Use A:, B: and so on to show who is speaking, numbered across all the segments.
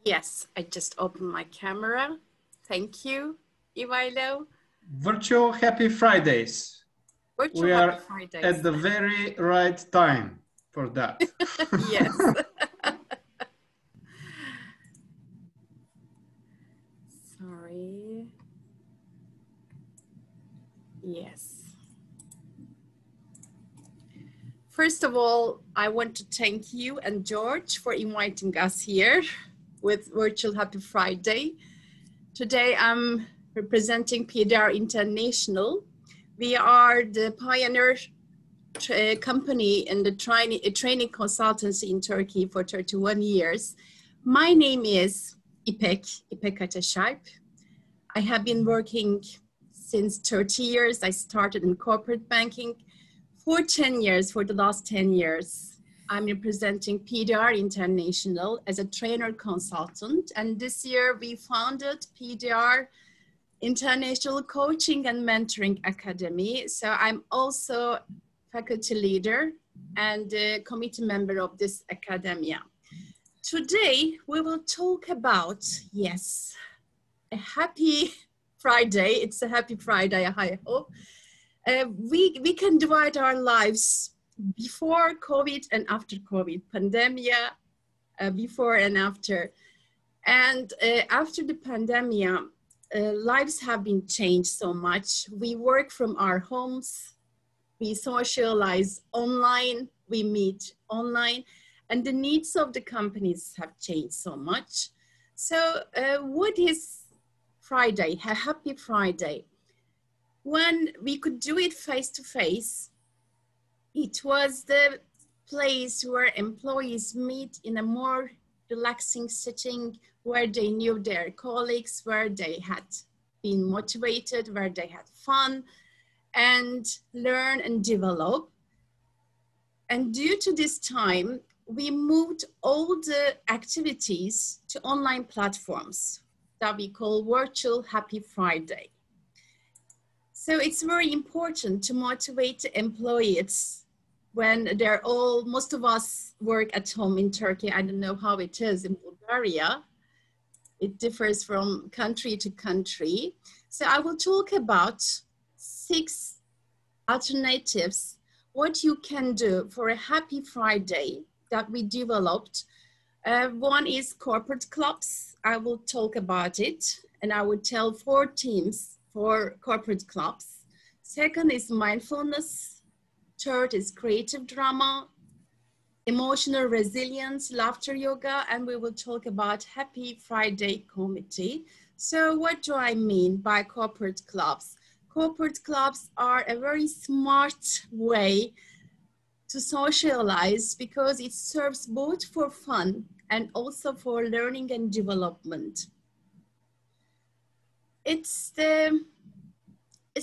A: Yes, I just opened my camera. Thank you, Ivailo.
B: Virtual Happy Fridays.
A: Virtual
B: we
A: Happy
B: are
A: Fridays.
B: at the very right time for that.
A: Yes. Sorry. Yes. First of all, I want to thank you and George for inviting us here with Virtual Happy Friday. Today I'm representing PDR International. We are the pioneer company in the training consultancy in Turkey for 31 years. My name is İpek Ateşalp. I have been working since 30 years. I started in corporate banking for 10 years, for the last 10 years. I'm representing PDR International as a trainer consultant. And this year we founded PDR International Coaching and Mentoring Academy. So I'm also faculty leader and a committee member of this academia. Today, we will talk about, yes, a happy Friday. It's a happy Friday, I hope. We can divide our lives before COVID and after COVID, pandemic, before and after. And after the pandemic, lives have been changed so much. We work from our homes. We socialize online, we meet online, and the needs of the companies have changed so much. So what is Friday, a happy Friday? When we could do it face-to-face, it was the place where employees meet in a more relaxing setting, where they knew their colleagues, where they had been motivated, where they had fun, and learn and develop. And due to this time, we moved all the activities to online platforms that we call Virtual Happy Friday. So it's very important to motivate the employees when most of us work at home in Turkey. I don't know how it is in Bulgaria. It differs from country to country. So I will talk about 6 alternatives, what you can do for a happy Friday that we developed. One is corporate clubs. I will talk about it, and I will tell 4 themes for corporate clubs. Second is mindfulness. Third is creative drama, emotional resilience, laughter yoga, and we will talk about Happy Friday committee. So what do I mean by corporate clubs? Corporate clubs are a very smart way to socialize because it serves both for fun and also for learning and development. It's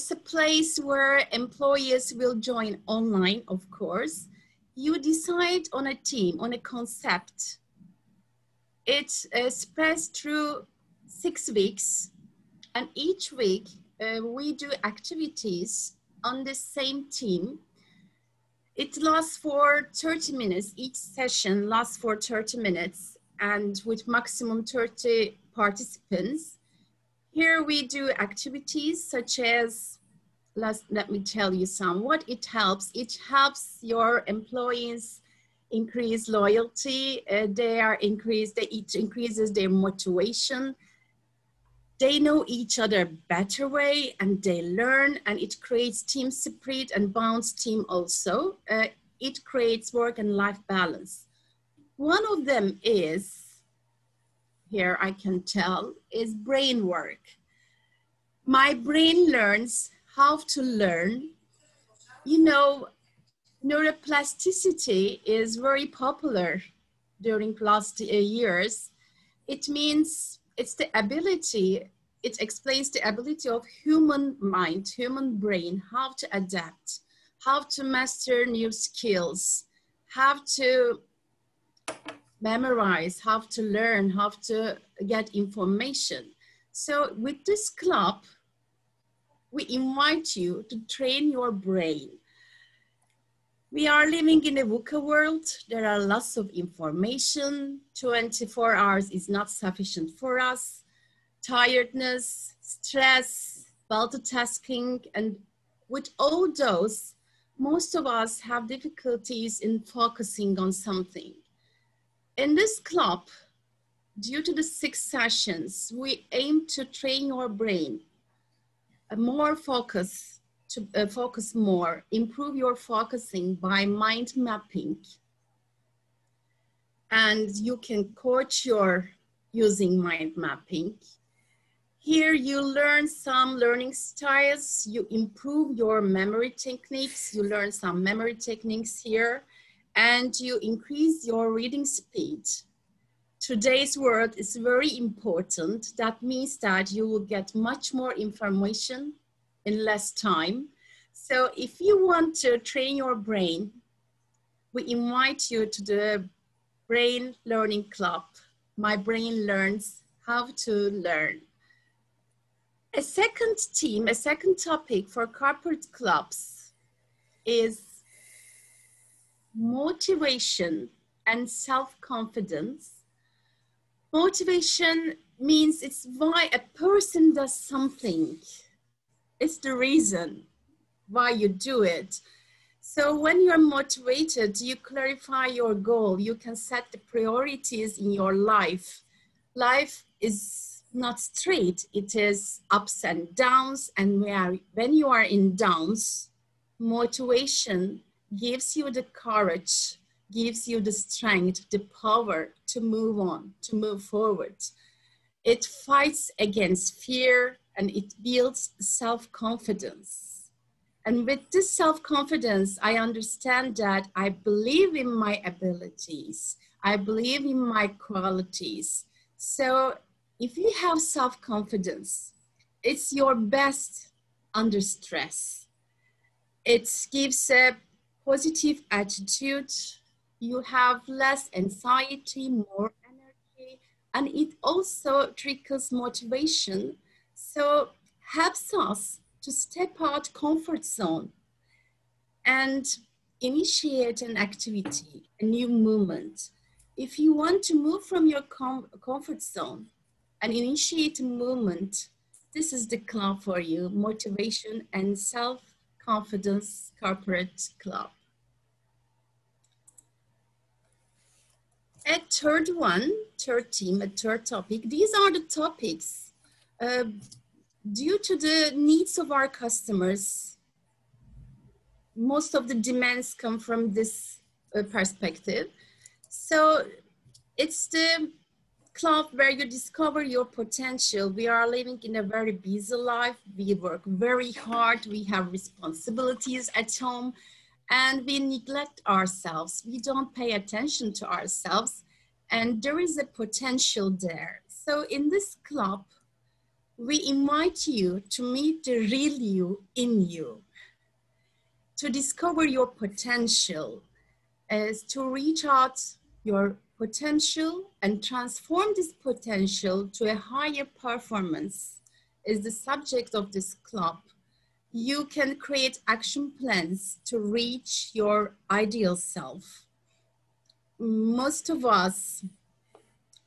A: a place where employees will join online, of course. You decide on a theme, on a concept. It's spreads through 6 weeks, and each week we do activities on the same theme. It lasts for 30 minutes. Each session lasts for 30 minutes and with maximum 30 participants. Here we do activities such as, let me tell you some, what it helps. It helps your employees increase loyalty. It increases their motivation. They know each other better way and they learn, and it creates team spirit and bonds team also. It creates work and life balance. One of them is, here I can tell, is brain work. My brain learns how to learn. You know, neuroplasticity is very popular during last years. It means it's the ability, it explains the ability of human mind, human brain, how to adapt, how to master new skills, how to memorize, how to learn, how to get information. So with this club, we invite you to train your brain. We are living in a VUCA world. There are lots of information. 24 hours is not sufficient for us. Tiredness, stress, multitasking, and with all those, most of us have difficulties in focusing on something. In this club, due to the 6 sessions, we aim to train your brain more focus, to focus more, improve your focusing by mind mapping. And you can coach your using mind mapping. Here you learn some learning styles, you improve your memory techniques, you learn some memory techniques here, and you increase your reading speed. Today's world is very important. That means that you will get much more information in less time. So if you want to train your brain, we invite you to the Brain Learning Club. My brain learns how to learn. A second theme, a second topic for corporate clubs is motivation and self-confidence. Motivation means it's why a person does something. It's the reason why you do it. So when you're motivated, you clarify your goal. You can set the priorities in your life. Life is not straight. It is ups and downs. And when you are in downs, motivation gives you the courage, gives you the strength, the power to move on, to move forward. It fights against fear and it builds self-confidence. And with this self-confidence, I understand that I believe in my abilities. I believe in my qualities. So if you have self-confidence, it's your best under stress. It gives a positive attitude. You have less anxiety, more energy, and it also triggers motivation. So helps us to step out comfort zone and initiate an activity, a new movement. If you want to move from your comfort zone and initiate a movement, this is the club for you, Motivation and Self-Confidence Corporate Club. A third theme, a third topic. These are the topics due to the needs of our customers. Most of the demands come from this perspective. So it's the club where you discover your potential. We are living in a very busy life. We work very hard. We have responsibilities at home. And we neglect ourselves. We don't pay attention to ourselves. And there is a potential there. So in this club, we invite you to meet the real you in you, to discover your potential, as to reach out your potential and transform this potential to a higher performance is the subject of this club. You can create action plans to reach your ideal self. Most of us,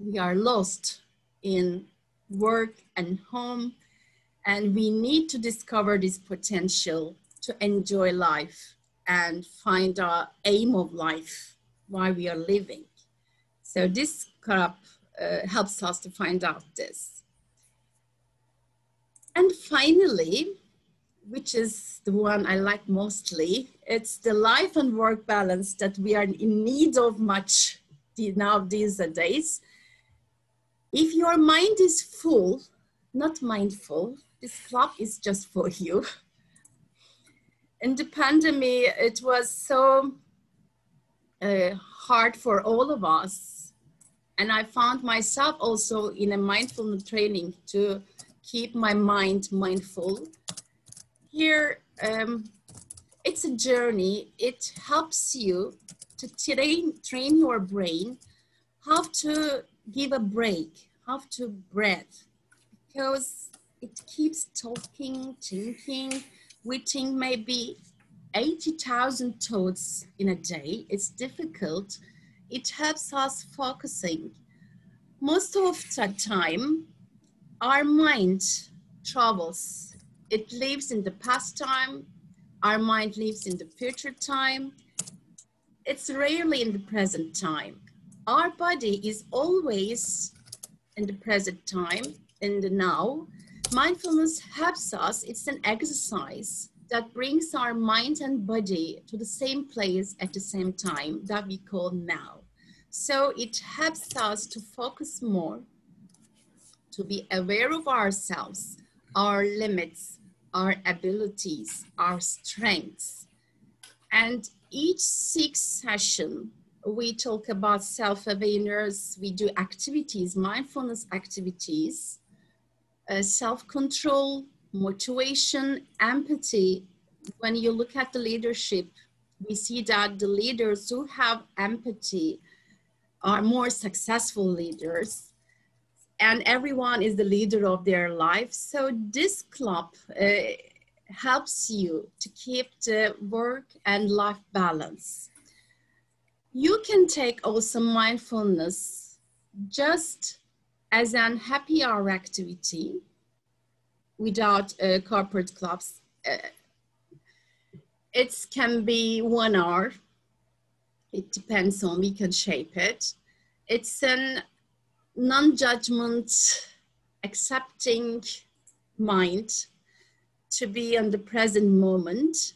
A: we are lost in work and home, and we need to discover this potential to enjoy life and find our aim of life, why we are living. So this club helps us to find out this. And finally, which is the one I like mostly, it's the life and work balance that we are in need of much now these days. If your mind is full, not mindful, this club is just for you. In the pandemic, it was so hard for all of us. And I found myself also in a mindfulness training to keep my mind mindful. Here, it's a journey. It helps you to train your brain how to give a break, how to breathe, because it keeps talking, thinking. We think maybe 80,000 thoughts in a day. It's difficult. It helps us focusing. Most of the time, our mind travels. It lives in the past time. Our mind lives in the future time. It's rarely in the present time. Our body is always in the present time, in the now. Mindfulness helps us. It's an exercise that brings our mind and body to the same place at the same time that we call now. So it helps us to focus more, to be aware of ourselves, our limits, our abilities, our strengths. And each 6 session, we talk about self-awareness, we do activities, mindfulness activities, self-control, motivation, empathy. When you look at the leadership, we see that the leaders who have empathy are more successful leaders, and everyone is the leader of their life. So this club helps you to keep the work and life balance. You can take also mindfulness just as an happy hour activity without corporate clubs. It can be 1 hour. It depends on, we can shape it. It's a non-judgment, accepting mind to be in the present moment.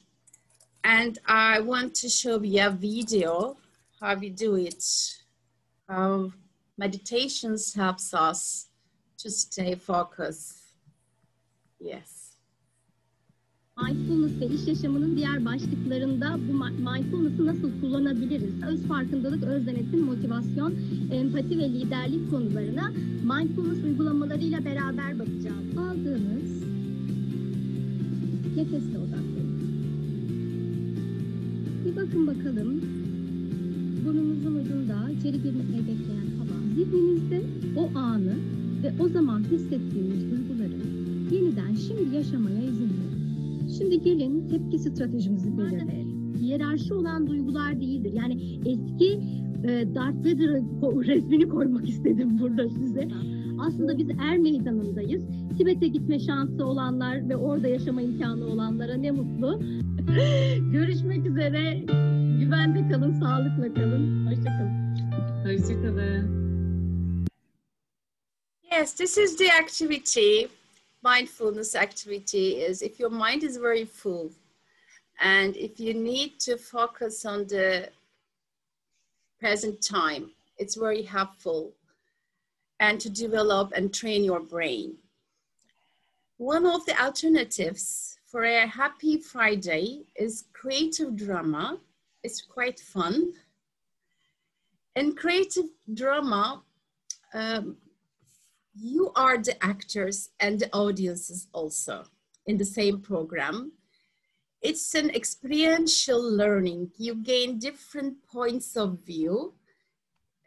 A: And I want to show you a video, how we do it, how meditations helps us to stay focused. Yes.
C: Mindfulness ve iş yaşamının diğer başlıklarında bu mindfulness'ı nasıl kullanabiliriz? Öz farkındalık, öz denetim, motivasyon, empati ve liderlik konularına mindfulness uygulamalarıyla beraber bakacağız. Aldığımız nefesle odaklanın. Bir bakın bakalım. Burnunuzun ucunda içeri girmesini bekleyen hava. Zihninizde o anı ve o zaman hissettiğiniz duyguları yeniden şimdi yaşamaya izin verin. Şimdi gelin tepki stratejimizi belirleyelim. Hiyerarşi olan duygular değildir. Yani eski Darth Vader'ın resmini koymak istedim burada size. Aslında biz Er Meydanı'ndayız. Tibet'e gitme şansı olanlar ve orada yaşama imkanı olanlara ne mutlu. Görüşmek üzere. Güvende kalın, sağlıkla kalın. Hoşça kalın.
D: Hoşça kalın.
A: Yes, this is the activity. Mindfulness activity is if your mind is very full and if you need to focus on the present time, it's very helpful and to develop and train your brain. One of the alternatives for a happy Friday is creative drama. It's quite fun. In creative drama, you are the actors and the audiences also in the same program. It's an experiential learning. You gain different points of view.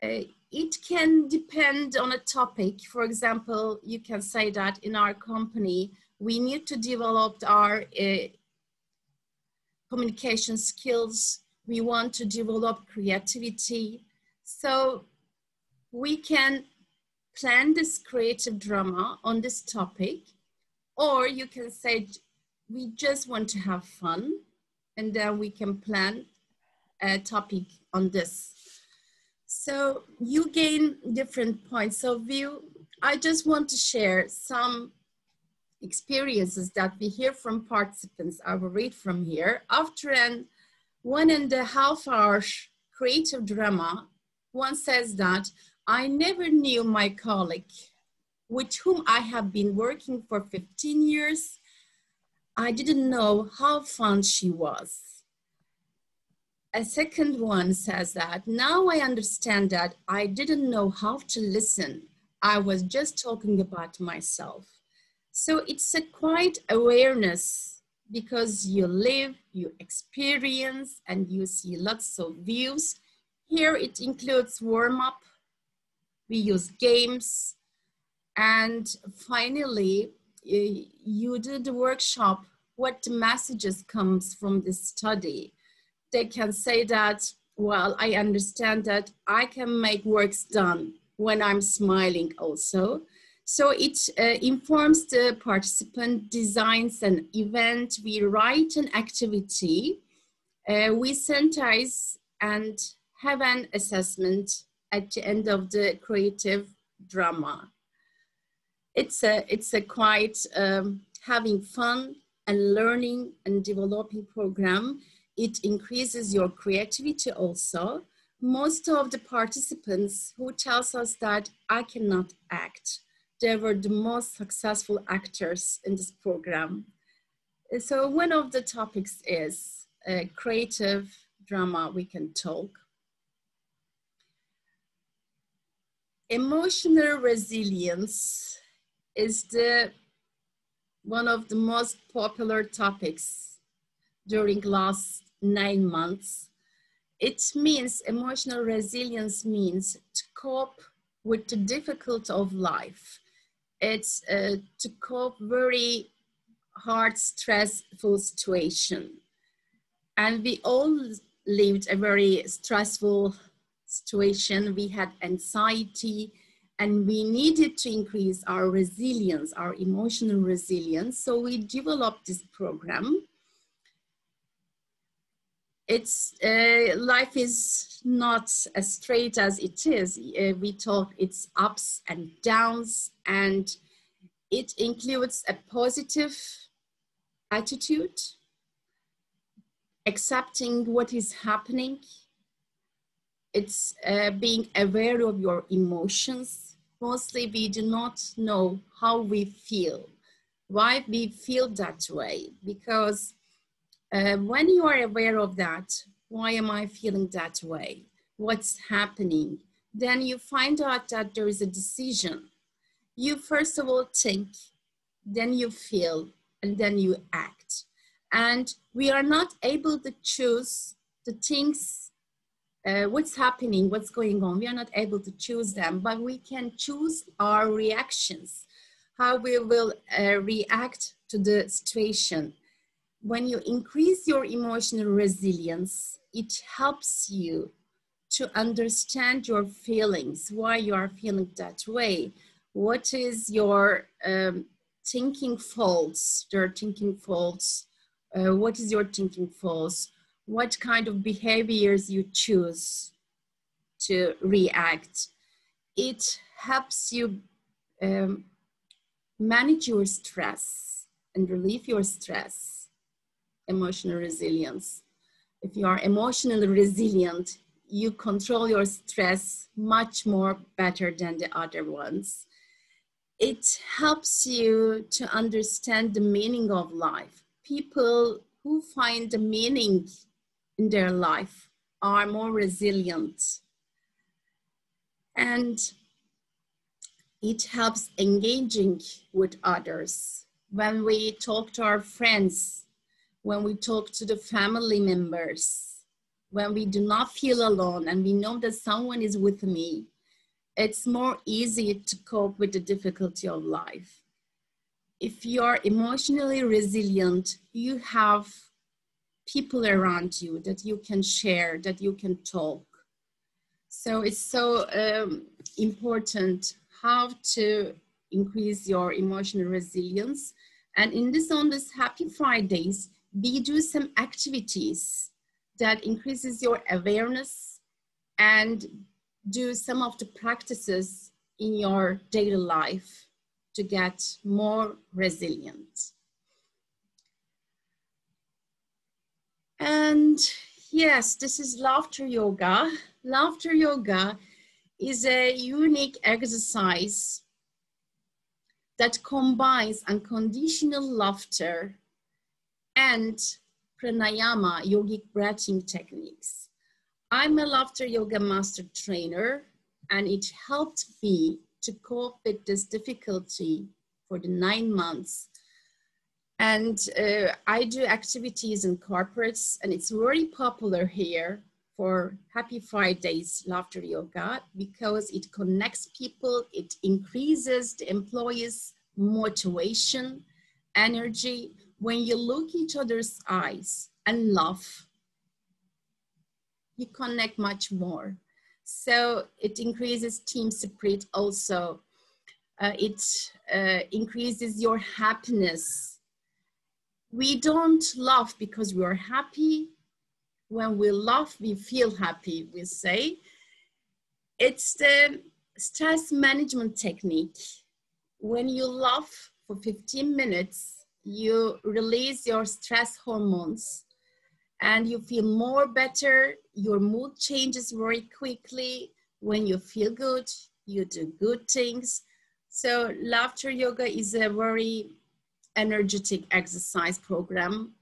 A: It can depend on a topic. For example, you can say that in our company, we need to develop our communication skills. We want to develop creativity. So we can plan this creative drama on this topic, or you can say, we just want to have fun, and then we can plan a topic on this. So you gain different points of view. I just want to share some experiences that we hear from participants. I will read from here. After an 1.5 hour creative drama, one says that, I never knew my colleague, with whom I have been working for 15 years. I didn't know how fun she was. A second one says that, now I understand that I didn't know how to listen. I was just talking about myself. So it's a quite awareness because you live, you experience, and you see lots of views. Here it includes warm-up. We use games, and finally, you do the workshop what messages comes from this study. They can say that, well, I understand that I can make works done when I'm smiling also. So it informs the participant, designs an event, we write an activity, we synthesize and have an assessment at the end of the creative drama. It's a quite having fun and learning and developing program. It increases your creativity also. Most of the participants who tells us that I cannot act, they were the most successful actors in this program. So one of the topics is creative drama we can talk. Emotional resilience is one of the most popular topics during last 9 months. It means emotional resilience means to cope with the difficulty of life. It's to cope very hard, stressful situation. And we all lived a very stressful situation. We had anxiety and we needed to increase our resilience, our emotional resilience. So we developed this program. It's life is not as straight as it is. We talk it's ups and downs, and it includes a positive attitude, accepting what is happening. It's being aware of your emotions. Mostly we do not know how we feel, why we feel that way, because when you are aware of that, why am I feeling that way? What's happening? Then you find out that there is a decision. You first of all think, then you feel, and then you act. And we are not able to choose the things, what's happening, what's going on. We are not able to choose them, but we can choose our reactions, how we will react to the situation. When you increase your emotional resilience, it helps you to understand your feelings, why you are feeling that way. What is your thinking faults? There are thinking faults. What is your thinking faults? What kind of behaviors you choose to react? It helps you manage your stress and relieve your stress. Emotional resilience. If you are emotionally resilient, you control your stress much more better than the other ones. It helps you to understand the meaning of life. People who find the meaning in their life are more resilient. And it helps engaging with others. When we talk to our friends, when we talk to the family members, when we do not feel alone and we know that someone is with me, it's more easy to cope with the difficulty of life. If you're emotionally resilient, you have people around you that you can share, that you can talk. So it's so important how to increase your emotional resilience. And on this Happy Fridays, we do some activities that increases your awareness and do some of the practices in your daily life to get more resilient. And yes, this is laughter yoga. Laughter yoga is a unique exercise that combines unconditional laughter and pranayama, yogic breathing techniques. I'm a laughter yoga master trainer, and it helped me to cope with this difficulty for the 9 months. And I do activities in corporates, and it's very popular here for Happy Fridays laughter yoga because it connects people, it increases the employees' motivation, energy. when you look each other's eyes and laugh, you connect much more. So it increases team spirit also. It increases your happiness. We don't laugh because we are happy. When we laugh, we feel happy, we say. It's the stress management technique. When you laugh for 15 minutes, you release your stress hormones and you feel more better. Your mood changes very quickly. When you feel good, you do good things. So laughter yoga is a very energetic exercise program.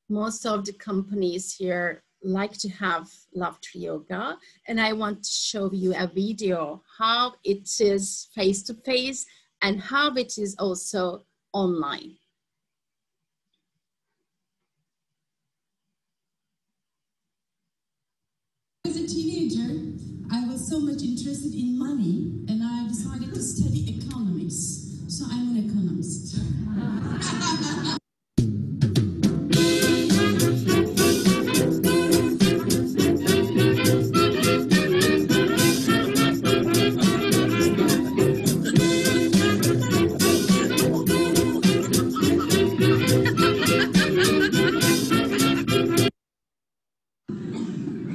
A: Most of the companies here like to have laughter yoga, and I want to show you a video how it is face-to-face and how it is also online.
E: As a teenager, I was so much interested in money, and I decided to study economics. So I'm an economist.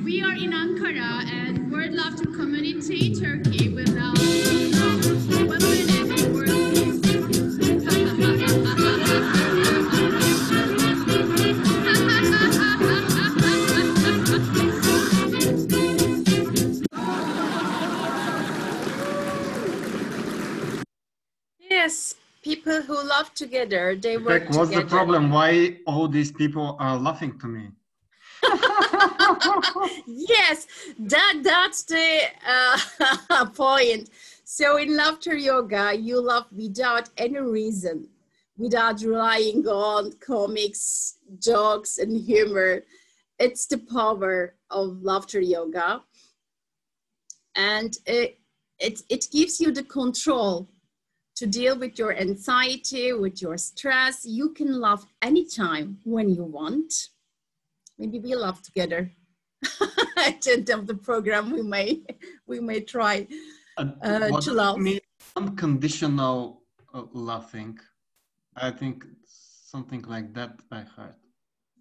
F: We are in Ankara and World Laughter Community, Turkey, without one minute for world
A: Yes, people who laugh together, they work
B: What's
A: together.
B: the problem? Why all these people are laughing to me?
A: Yes, that's the point. So in laughter yoga, you laugh without any reason, without relying on comics, jokes, and humor. It's the power of laughter yoga. And it gives you the control to deal with your anxiety, with your stress. You can laugh anytime when you want. Maybe we laugh together. At the end of the program, we may try
B: What
A: to
B: does
A: laugh.
B: it mean unconditional laughing? I think something like that I heard.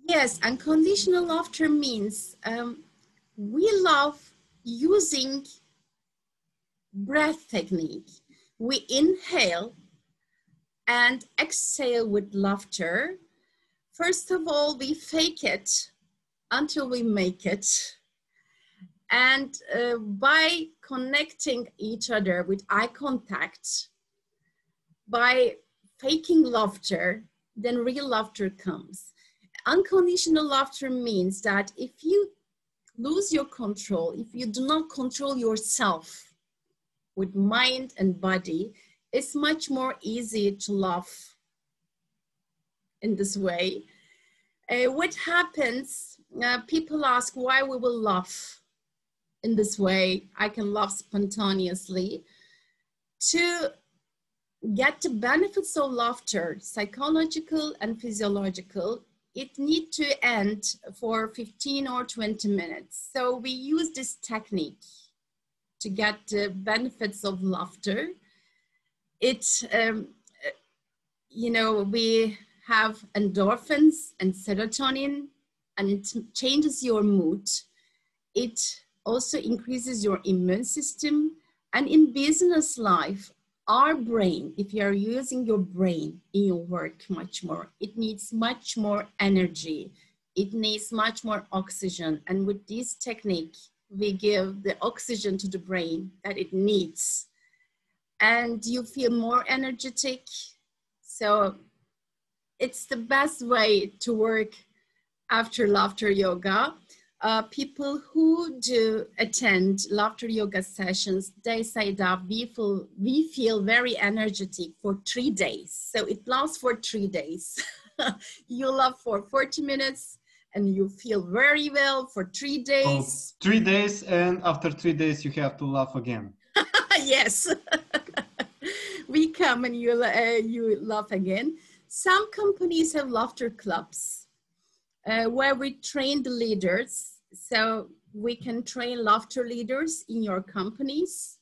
A: Yes, unconditional laughter means we laugh using breath technique. We inhale and exhale with laughter. First of all, we fake it until we make it. And by connecting each other with eye contact, by faking laughter, then real laughter comes. Unconditional laughter means that if you lose your control, if you do not control yourself with mind and body, it's much more easy to laugh in this way. What happens, people ask why we will laugh in this way. I can laugh spontaneously. To get the benefits of laughter, psychological and physiological, it needs to end for 15 or 20 minutes. So we use this technique to get the benefits of laughter. It's, you know, we have endorphins and serotonin, and it changes your mood. It also increases your immune system. And in business life, our brain, if you are using your brain in your work much more, it needs much more energy. It needs much more oxygen. And with this technique, we give the oxygen to the brain that it needs. And you feel more energetic. So it's the best way to work after laughter yoga. People who do attend laughter yoga sessions, they say that we feel very energetic for 3 days. So it lasts for 3 days. You laugh for 40 minutes and you feel very well for 3 days.
B: Oh, 3 days, and after 3 days you have to laugh again.
A: Yes. We come and you laugh again. Some companies have laughter clubs where we train the leaders. So we can train laughter leaders in your companies,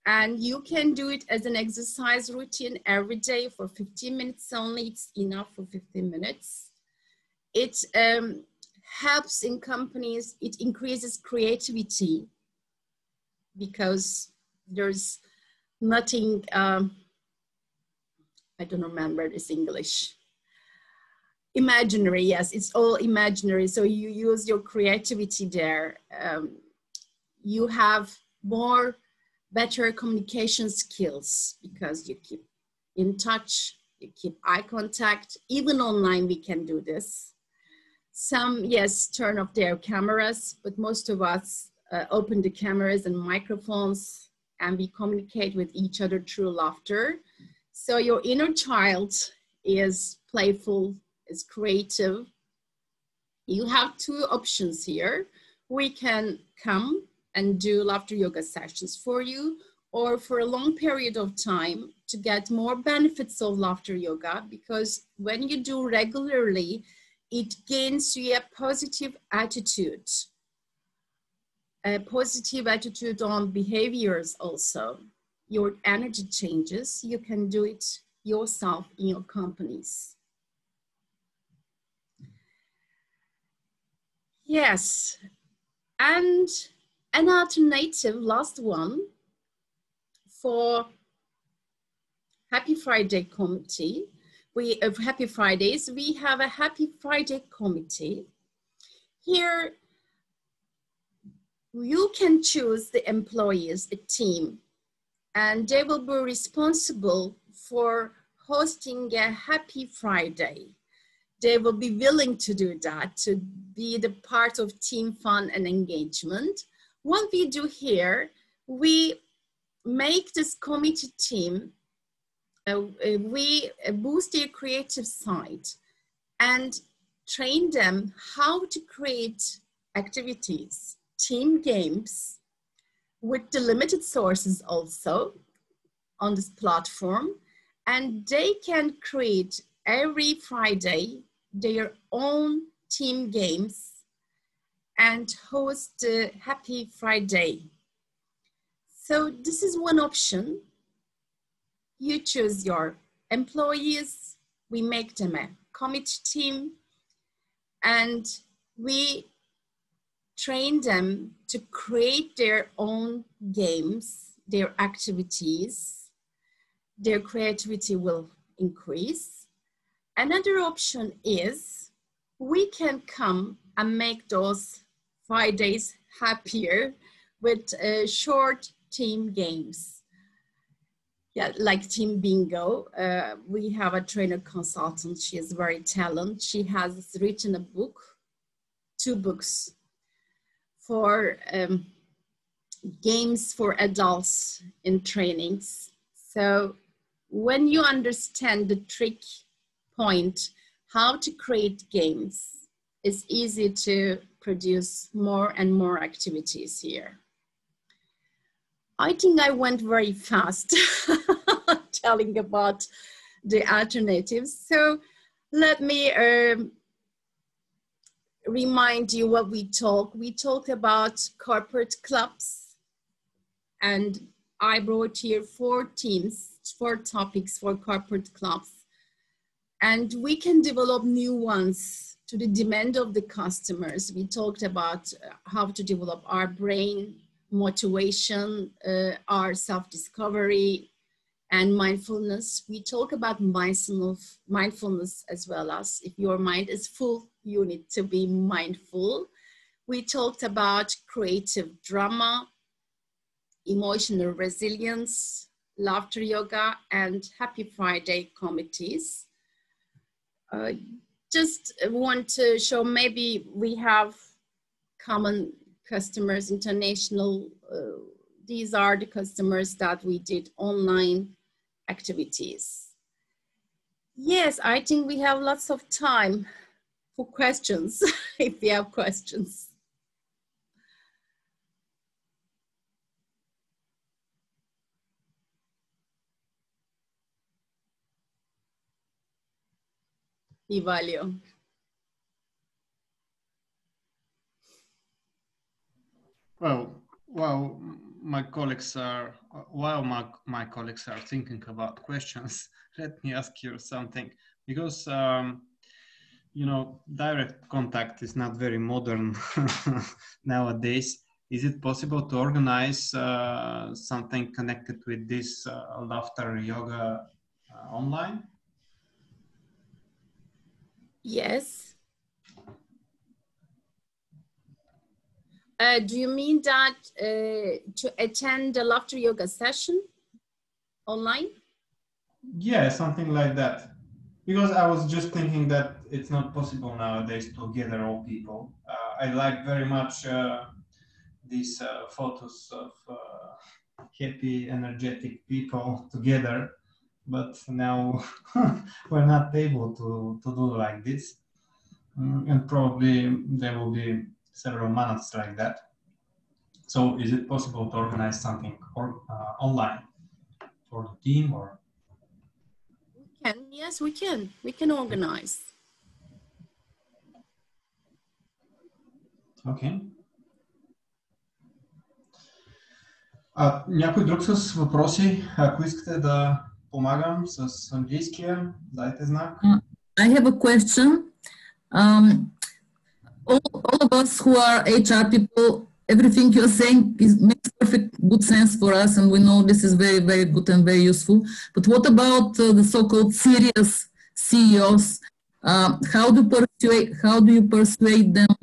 A: and you can do it as an exercise routine every day for 15 minutes only. It's enough for 15 minutes. It helps in companies. It increases creativity because there's nothing, I don't remember this English. Imaginary, yes, it's all imaginary. So you use your creativity there. You have better communication skills because you keep in touch, you keep eye contact. Even online we can do this. Some, yes, turn off their cameras, but most of us open the cameras and microphones, and we communicate with each other through laughter. So your inner child is playful, is creative. You have two options here. We can come and do laughter yoga sessions for you, or for a long period of time to get more benefits of laughter yoga, because when you do regularly, it gains you a positive attitude on behaviors also. Your energy changes. You can do it yourself in your companies. Yes, and an alternative, last one, for Happy Friday committee. Happy Fridays, we have a Happy Friday committee. Here, you can choose the employees, a team, and they will be responsible for hosting a Happy Friday. They will be willing to do that, to be the part of team fun and engagement. What we do here, we make this committee team, we boost their creative side and train them how to create activities, team games, with the limited sources also on this platform. And they can create every Friday their own team games and host a Happy Friday. So this is one option. You choose your employees, we make them a committee team, and we train them to create their own games, their activities. Their creativity will increase. Another option is we can come and make those Fridays happier with short team games. Yeah, like team bingo. We have a trainer consultant. She is very talented. She has written a book, 2 books for games for adults in trainings. So when you understand the trick point, how to create games, it's easy to produce more and more activities here. I think I went very fast telling about the alternatives. So let me remind you what we talked. We talked about corporate clubs, and I brought here 4 topics for corporate clubs. And we can develop new ones to the demand of the customers. We talked about how to develop our brain, motivation, our self-discovery, and mindfulness. We talk about mindfulness as well as if your mind is full, you need to be mindful. We talked about creative drama, emotional resilience, laughter yoga, and Happy Friday committees. Just want to show maybe we have common customers, international. These are the customers that we did online activities. Yes, I think we have lots of time for questions, if you have questions. we value.
B: Well, my colleagues are, while my colleagues are thinking about questions, let me ask you something, because you know, direct contact is not very modern nowadays. Is it possible to organize something connected with this laughter yoga online?
A: Yes. Do you mean that to attend the laughter yoga session online?
B: Yeah, something like that. Because I was just thinking that it's not possible nowadays to gather all people. I like very much these photos of happy, energetic people together, but now we're not able to do like this. And probably there will be several months like that. So is it possible to organize something online for the team or?
A: Yes, we can. We can organize.
B: Okay. Някой друг с въпроси? Ако искате да помагам с английския, дайте знак.
G: I have a question. All of us who are HR people, everything you're saying makes perfect good sense for us, and we know this is very, very good and very useful. But what about the so-called serious CEOs? How do you persuade them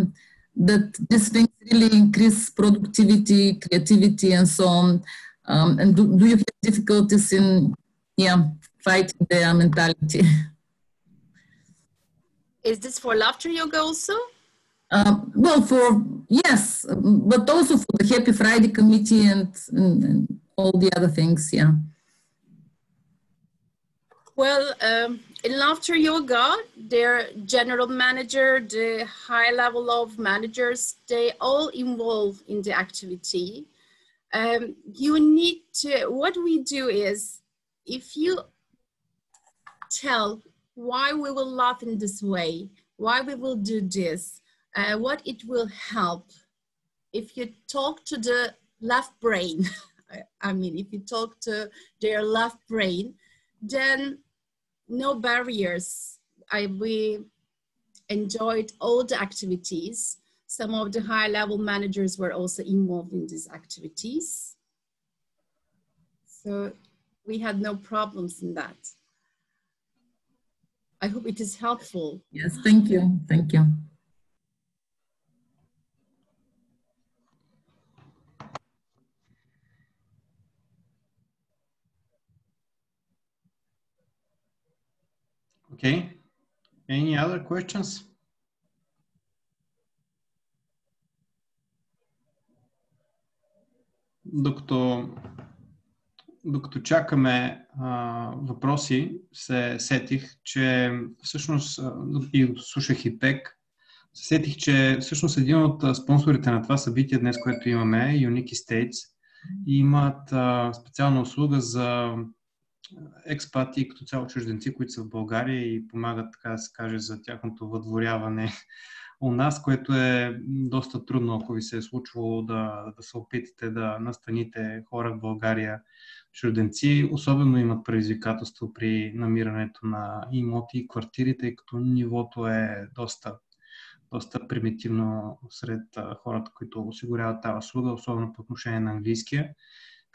G: that these things really increase productivity, creativity, and so on? And do you have difficulties in fighting their mentality?
A: Is this for laughter yoga also?
G: Well, yes, but also for the Happy Friday committee and all the other things, yeah.
A: Well, in laughter yoga, their general manager, the high level of managers, they all involve in the activity. You need to, what we do is, if you tell why we will laugh in this way, why we will do this, what it will help. If you talk to the left brain, I mean, if you talk to their left brain, then no barriers. We enjoyed all the activities. Some of the high level managers were also involved in these activities. So we had no problems in that. I hope it is helpful.
G: Yes, thank you. Thank you.
B: Okay. Any other questions? Докато чакаме въпроси, се сетих, че всъщност, и слушах ИПЕК, се сетих, че всъщност един от спонсорите на това събитие днес, което имаме, Unique States, имат специална услуга за експати и като цяло чужденци, които са в България и помагат, така да се каже, за тяхното въдворяване у нас, което е доста трудно, ако ви се е случвало да се опитате да настаните хора в България, чужденци. Особено имат предизвикателство при намирането на имоти и квартири, тъй като нивото е доста примитивно сред хората, които осигуряват тази услуга, особено по отношение на английския.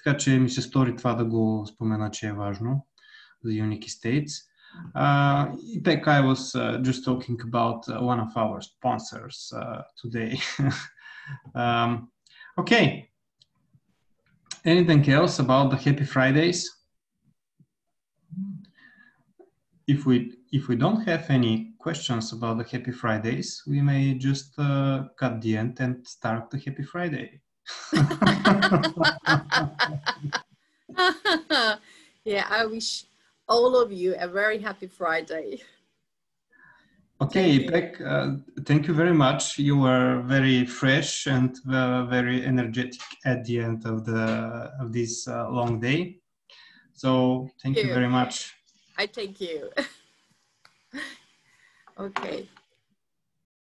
B: Така че ми се стори това да го спомена, че е важно за Unique States. Ipek, I was just talking about one of our sponsors today. Okay. Anything else about the Happy Fridays? If we don't have any questions about the Happy Fridays, we may just cut the end and start the Happy Friday.
A: Yeah, I wish all of you a very happy Friday.
B: Okay, Ipek, thank you very much. You were very fresh and very energetic at the end of this long day. So thank you very much.
A: I thank you. Okay.